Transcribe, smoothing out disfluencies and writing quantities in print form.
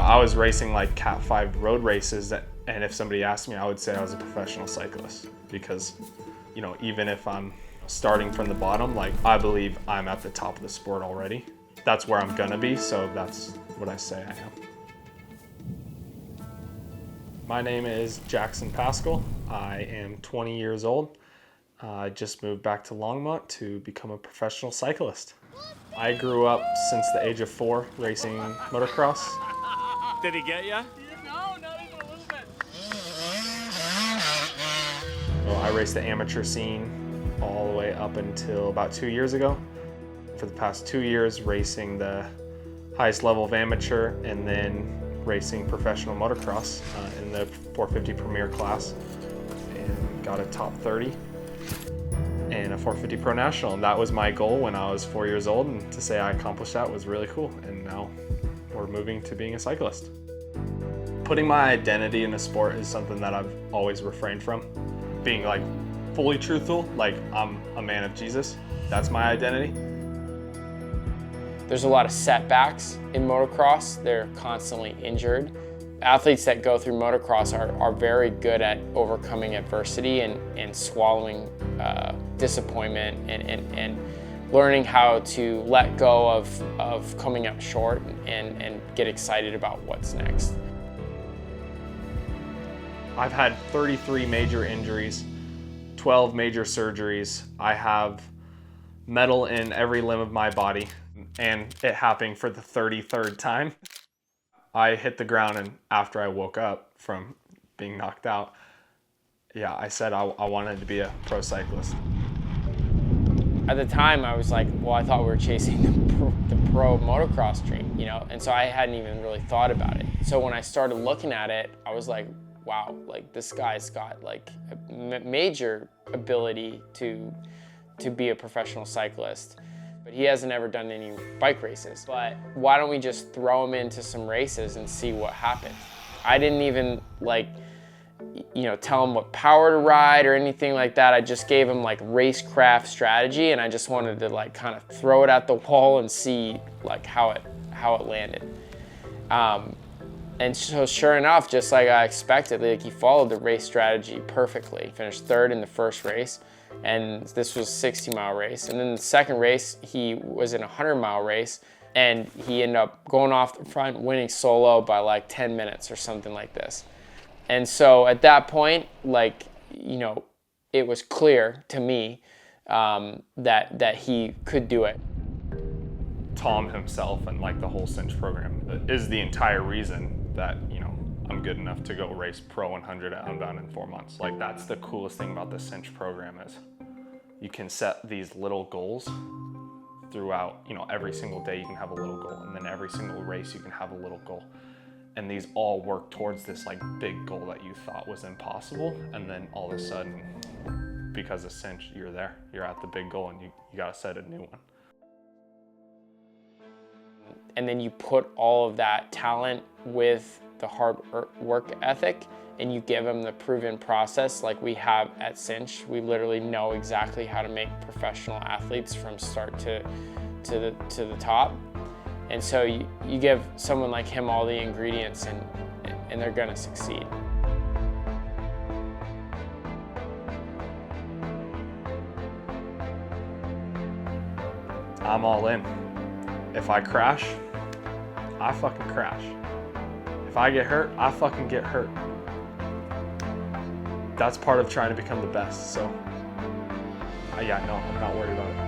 I was racing like Cat 5 road races, and if somebody asked me, I would say I was a professional cyclist because, you know, even if I'm starting from the bottom, like I believe I'm at the top of the sport already. That's where I'm gonna be, so that's what I say I am. My name is Jaxon Pascal. I am 20 years old. I just moved back to Longmont to become a professional cyclist. I grew up since the age of 4 racing motocross. Did he get you? No, not even a little bit. So I raced the amateur scene all the way up until about 2 years ago. For the past 2 years, racing the highest level of amateur and then racing professional motocross in the 450 Premier class, and got a top 30 and a 450 Pro National. And that was my goal when I was 4 years old, and to say I accomplished that was really cool. And now we're moving to being a cyclist. Putting my identity in a sport is something that I've always refrained from. Being like fully truthful, like I'm a man of Jesus, that's my identity. There's a lot of setbacks in motocross. They're constantly injured. Athletes that go through motocross are very good at overcoming adversity and swallowing disappointment and learning how to let go of coming up short and get excited about what's next. I've had 33 major injuries, 12 major surgeries. I have metal in every limb of my body, and it happening for the 33rd time. I hit the ground, and after I woke up from being knocked out, yeah, I said I wanted to be a pro cyclist. At the time, I was like, well, I thought we were chasing the pro motocross dream, you know, and so I hadn't even really thought about it. So when I started looking at it, I was like, wow, like this guy's got like a major ability to be a professional cyclist. But he hasn't ever done any bike races. But why don't we just throw him into some races and see what happens? I didn't even tell him what power to ride or anything like that. I just gave him like racecraft strategy, and I just wanted to like kind of throw it at the wall and see like how it landed. And so sure enough, just like I expected, like he followed the race strategy perfectly. He finished 3rd in the first race, and this was a 60-mile race. And then the second race, he was in a 100-mile race, and he ended up going off the front, winning solo by like 10 minutes or something like this. And so at that point, like, you know, it was clear to me that he could do it. Tom himself and like the whole CINCH program is the entire reason that, you know, I'm good enough to go race Pro 100 at Unbound in 4 months. Like, that's the coolest thing about the CINCH program is you can set these little goals throughout, you know, every single day you can have a little goal, and then every single race you can have a little goal. And these all work towards this like big goal that you thought was impossible, and then all of a sudden, because of CINCH, you're there. You're at the big goal, and you gotta set a new one. And then you put all of that talent with the hard work ethic, and you give them the proven process like we have at CINCH. We literally know exactly how to make professional athletes from start to the top. And so you give someone like him all the ingredients, and they're gonna succeed. I'm all in. If I crash, I fucking crash. If I get hurt, I fucking get hurt. That's part of trying to become the best, so yeah, no, I'm not worried about it.